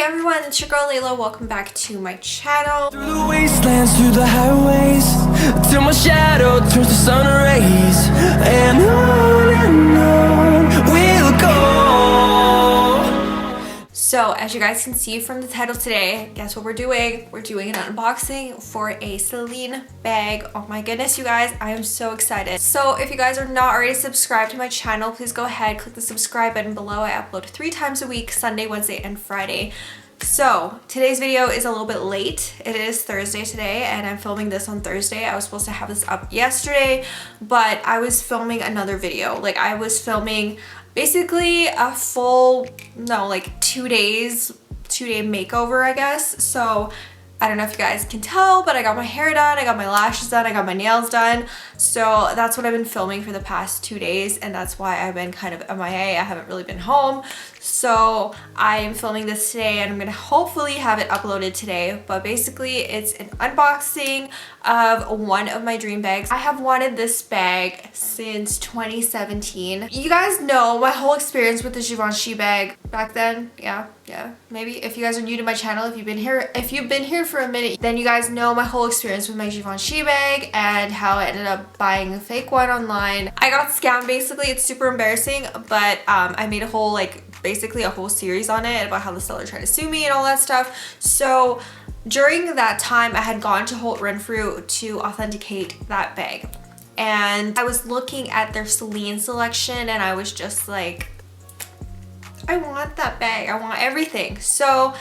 Hey everyone, it's your girl Layla. Welcome back to my channel. Through the wastelands, through the highways, till my shadow turns to sun rays, and on we'll go. So as you guys can see from the title today, guess what we're doing? We're doing an unboxing for a Céline bag. Oh my goodness, you guys, I am so excited. So if you guys are not already subscribed to my channel, please go ahead, click the subscribe button below. I upload 3 times a week, Sunday, Wednesday, and Friday. So today's video is a little bit late. It is Thursday today and I'm filming this on Thursday. I was supposed to have this up yesterday, but I was filming another video. Like I was filming basically a full, no, like 2 days, 2-day makeover, I guess. So I don't know if you guys can tell, but I got my hair done, I got my lashes done, I got my nails done. So that's what I've been filming for the past 2 days, and that's why I've been kind of MIA. I haven't really been home. So I am filming this today and I'm gonna hopefully have it uploaded today. But basically it's an unboxing of one of my dream bags. I have wanted this bag since 2017. You guys know my whole experience with the Givenchy bag back then. Yeah, maybe. If you guys are new to my channel, if you've been here for a minute, then you guys know my whole experience with my Givenchy bag and how I ended up buying a fake one online. I got scammed basically. It's super embarrassing, but I made a whole basically a whole series on it about how the seller tried to sue me and all that stuff. So during that time, I had gone to Holt Renfrew to authenticate that bag. And I was looking at their Céline selection and I was just like, I want that bag. I want everything. So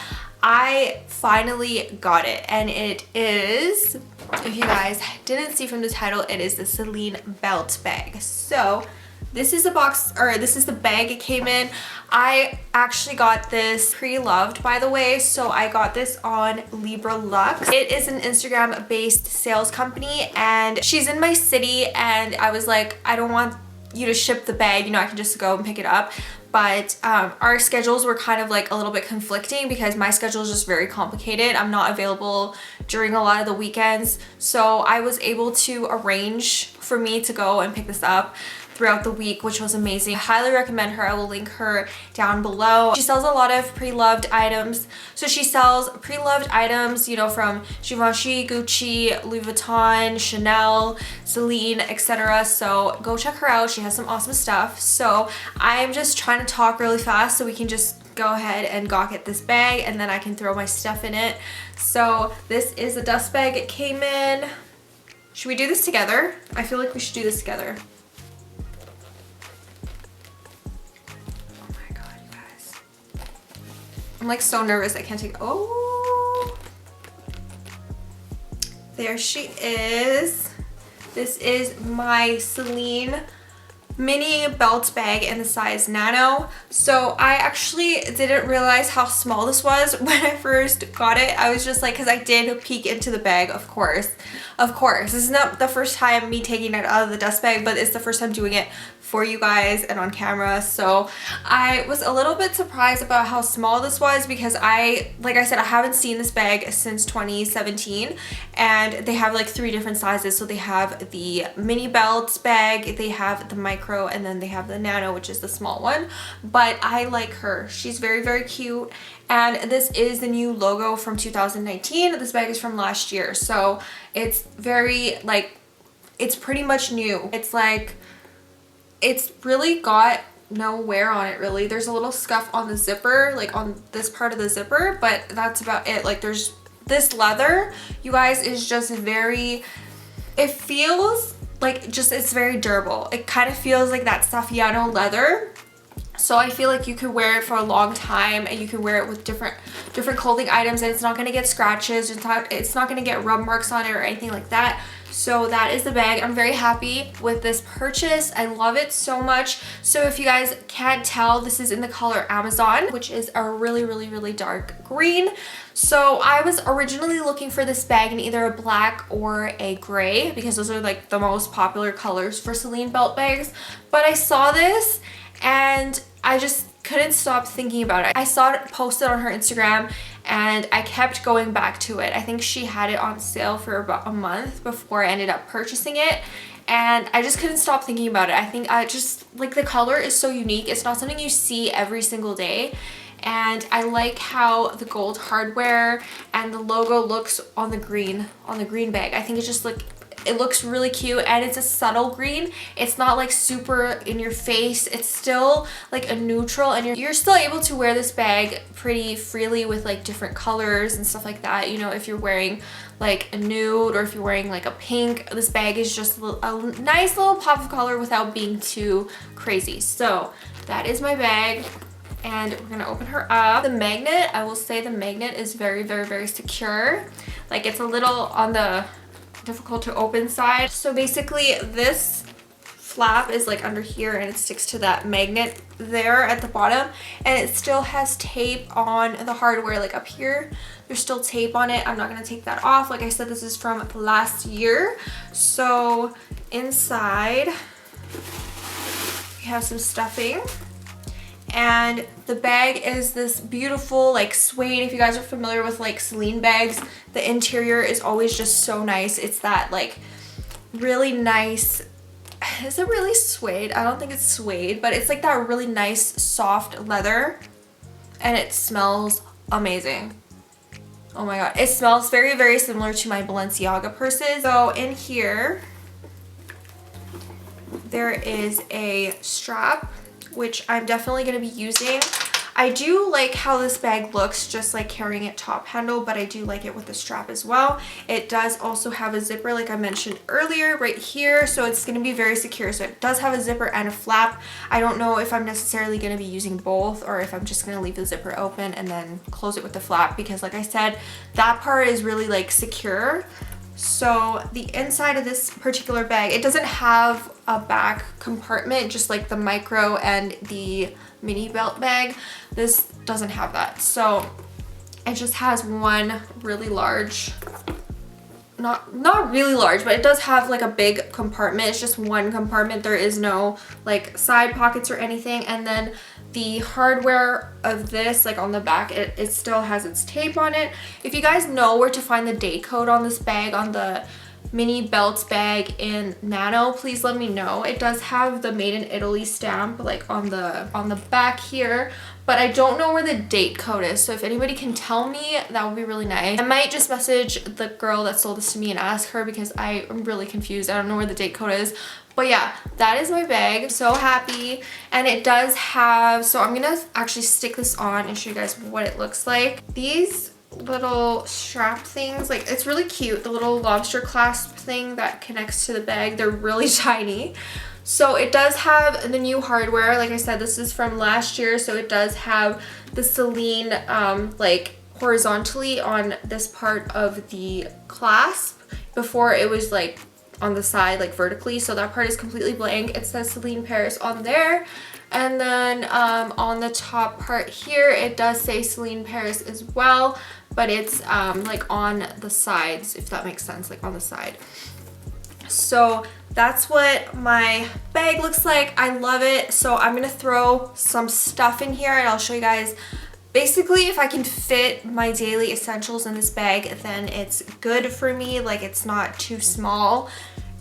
I finally got it. And it is, if you guys didn't see from the title, it is the Celine belt bag. So this is the box, or this is the bag it came in. I actually got this pre-loved, by the way, so I got this on Libraluxe. It is an Instagram-based sales company, and she's in my city, and I was like, I don't want you to ship the bag, you know, I can just go and pick it up. But our schedules were kind of like a little bit conflicting because my schedule is just very complicated. I'm not available during a lot of the weekends, so I was able to arrange for me to go and pick this up throughout the week, which was amazing. I highly recommend her. I will link her down below. She sells a lot of pre-loved items. So she sells pre-loved items, you know, from Givenchy, Gucci, Louis Vuitton, Chanel, Celine, etc. So go check her out. She has some awesome stuff. So I'm just trying to talk really fast so we can just go ahead and gawk at this bag and then I can throw my stuff in it. So this is a dust bag it came in. Should we do this together? I feel like we should do this together. I'm like so nervous, I can't take, oh. There she is. This is my Celine mini belt bag in the size Nano. So I actually didn't realize how small this was when I first got it. I was just like, because I did peek into the bag, of course. Of course, this is not the first time me taking it out of the dust bag, but it's the first time doing it for you guys and on camera. So I was a little bit surprised about how small this was because like I said, I haven't seen this bag since 2017 and they have like 3 different sizes. So they have the mini belt bag, they have the micro, and then they have the Nano, which is the small one. But I like her. She's very, very cute. And this is the new logo from 2019. This bag is from last year. So it's very it's pretty much new. It's like, it's really got no wear on it really. There's a little scuff on the zipper, like on this part of the zipper, but that's about it. Like there's this leather, you guys, is just very, it feels like it's very durable. It kind of feels like that Saffiano leather. So I feel like you could wear it for a long time and you can wear it with different clothing items and it's not going to get scratches. It's not going to get rub marks on it or anything like that. So that is the bag. I'm very happy with this purchase. I love it so much. So if you guys can't tell, this is in the color Amazon, which is a really, really, really dark green. So I was originally looking for this bag in either a black or a gray because those are like the most popular colors for Celine belt bags. But I saw this and I just couldn't stop thinking about it. I saw it posted on her Instagram and I kept going back to it. I think she had it on sale for about a month before I ended up purchasing it. And I just couldn't stop thinking about it. I think I just, like, the color is so unique. It's not something you see every single day. and I like how the gold hardware and the logo looks on the green bag. I think it's just like, it looks really cute, and it's a subtle green. It's not like super in your face. It's still like a neutral, and you're still able to wear this bag pretty freely with like different colors and stuff like that. You know, if you're wearing like a nude or if you're wearing like a pink, this bag is just a nice little pop of color without being too crazy. So that is my bag, and we're gonna open her up. The magnet, I will say the magnet is very, very, very secure. Like, it's a little on the difficult to open side. So basically this flap is like under here, and it sticks to that magnet there at the bottom, and it still has tape on the hardware. Like up here there's still tape on it. I'm not going to take that off. Like I said, this is from last year. So inside we have some stuffing, and the bag is this beautiful like suede. If you guys are familiar with like Céline bags, the interior is always just so nice. It's that like really nice, is it really suede? I don't think it's suede, but it's like that really nice soft leather, and it smells amazing. Oh my god, it smells very, very similar to my Balenciaga purses. So in here there is a strap, which I'm definitely going to be using. I do like how this bag looks just like carrying it top handle, but I do like it with the strap as well. It does also have a zipper, like I mentioned earlier, right here, so it's going to be very secure. So it does have a zipper and a flap. I don't know if I'm necessarily going to be using both, or if I'm just going to leave the zipper open and then close it with the flap, because like I said, that part is really like secure. So the inside of this particular bag, it doesn't have a back compartment, just like the micro and the mini belt bag. This doesn't have that. So it just has one really large, not really large, but it does have like a big compartment. It's just one compartment. There is no like side pockets or anything. And then the hardware of this, like on the back, it still has its tape on it. If you guys know where to find the date code on this bag, on the mini belts bag in Nano, please let me know. It does have the Made in Italy stamp like on the back here, but I don't know where the date code is. So if anybody can tell me, that would be really nice. I might just message the girl that sold this to me and ask her, because I am really confused. I don't know where the date code is. But yeah, that is my bag. I'm so happy. And it does have, so I'm gonna actually stick this on and show you guys what it looks like. These little strap things, like, it's really cute. The little lobster clasp thing that connects to the bag, they're really tiny. So it does have the new hardware. Like I said, this is from last year, so it does have the Celine like horizontally on this part of the clasp. Before it was like on the side, like vertically, so that part is completely blank. It says Celine Paris on there, and then on the top part here it does say Celine Paris as well, but it's like on the sides, if that makes sense, like on the side. So that's what my bag looks like. I love it. So I'm gonna throw some stuff in here, and I'll show you guys. Basically, if I can fit my daily essentials in this bag, then it's good for me. Like, it's not too small.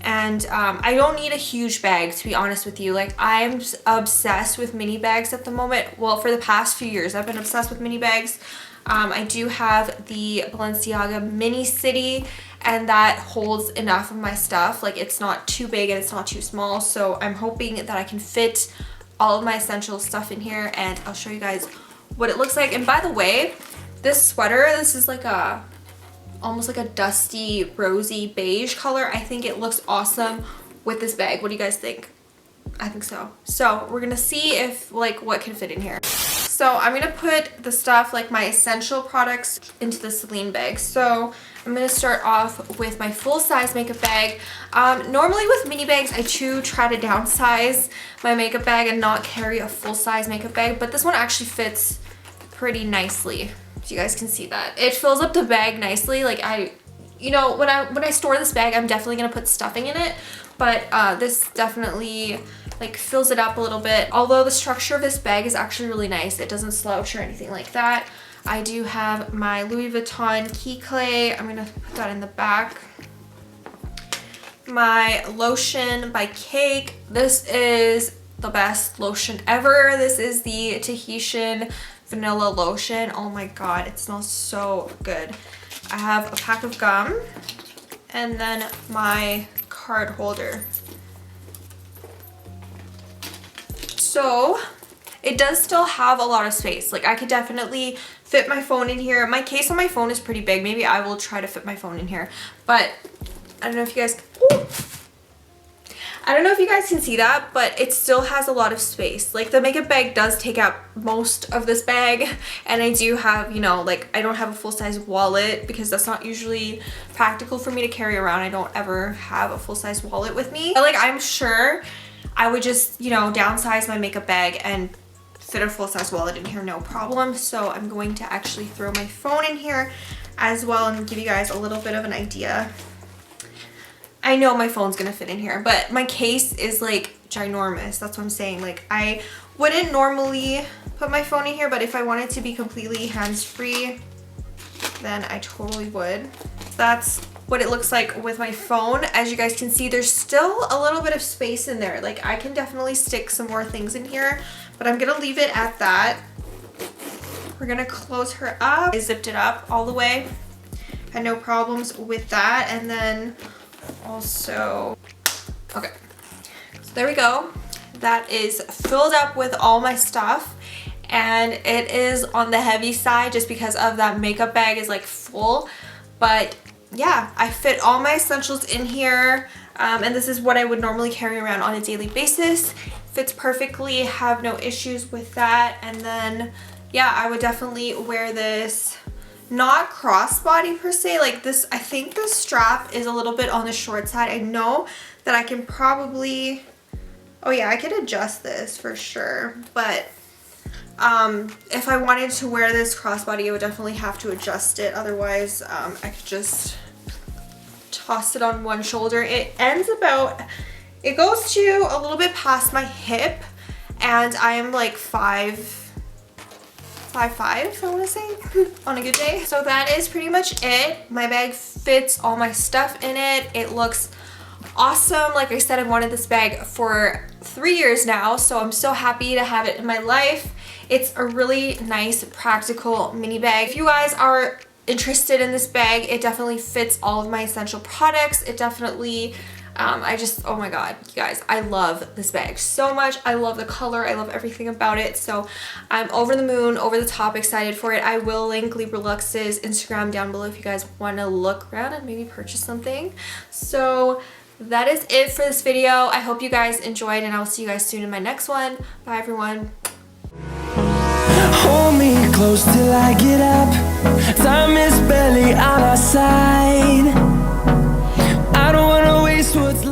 And I don't need a huge bag, to be honest with you. Like, I'm obsessed with mini bags at the moment. Well, for the past few years, I've been obsessed with mini bags. I do have the Balenciaga Mini City, and that holds enough of my stuff. Like, it's not too big and it's not too small. So I'm hoping that I can fit all of my essential stuff in here, and I'll show you guys what it looks like. And by the way, this sweater, this is like a almost like a dusty rosy beige color. I think it looks awesome with this bag. What do you guys think? I think so. So we're gonna see if like what can fit in here. So I'm gonna put the stuff, like my essential products, into the Céline bag. So I'm gonna start off with my full-size makeup bag. Normally with mini bags, I do try to downsize my makeup bag and not carry a full-size makeup bag, but this one actually fits pretty nicely. So you guys can see that. It fills up the bag nicely. Like, you know, when I store this bag, I'm definitely gonna put stuffing in it, but this definitely like fills it up a little bit. Although the structure of this bag is actually really nice. It doesn't slouch or anything like that. I do have my Louis Vuitton key clay. I'm gonna put that in the back. My lotion by Cake. This is the best lotion ever. This is the Tahitian vanilla lotion. Oh my god, it smells so good. I have a pack of gum and then my card holder. So it does still have a lot of space. Like I could definitely fit my phone in here. My case on my phone is pretty big. Maybe I will try to fit my phone in here, but I don't know if you guys, I don't know if you guys can see that, but it still has a lot of space. Like the makeup bag does take up most of this bag, and I do have, you know, like I don't have a full-size wallet because that's not usually practical for me to carry around. I don't ever have a full-size wallet with me. But like I'm sure I would just, you know, downsize my makeup bag and fit a full-size wallet in here, no problem. So I'm going to actually throw my phone in here as well and give you guys a little bit of an idea. I know my phone's gonna fit in here, but my case is like ginormous. That's what I'm saying. Like I wouldn't normally put my phone in here, but if I wanted to be completely hands-free, then I totally would. That's what it looks like with my phone. As you guys can see, there's still a little bit of space in there. Like I can definitely stick some more things in here, but I'm gonna leave it at that. We're gonna close her up. I zipped it up all the way. Had no problems with that. And then also, okay, so there we go. That is filled up with all my stuff, and it is on the heavy side just because of that makeup bag is like full. But yeah, I fit all my essentials in here, and this is what I would normally carry around on a daily basis. Fits perfectly, have no issues with that. And then yeah, I would definitely wear this. Not crossbody per se, like this, I think the strap is a little bit on the short side. I know that I can probably, oh yeah, I could adjust this for sure, but if I wanted to wear this crossbody, I would definitely have to adjust it. Otherwise, I could just toss it on one shoulder. It ends about, it goes to a little bit past my hip, and I am like 5'5", I want to say, on a good day. So that is pretty much it. My bag fits all my stuff in it. It looks awesome. Like I said, I've wanted this bag for 3 years now, so I'm so happy to have it in my life. It's a really nice, practical mini bag. If you guys are interested in this bag, it definitely fits all of my essential products. It definitely oh my god, you guys, I love this bag so much. I love the color, I love everything about it. So I'm over the moon, over the top excited for it. I will link Libraluxe's Instagram down below if you guys want to look around and maybe purchase something. So that is it for this video. I hope you guys enjoyed, and I'll see you guys soon in my next one. Bye everyone. Hold me close till I get up. Time is barely on our side. I don't wanna waste what's left.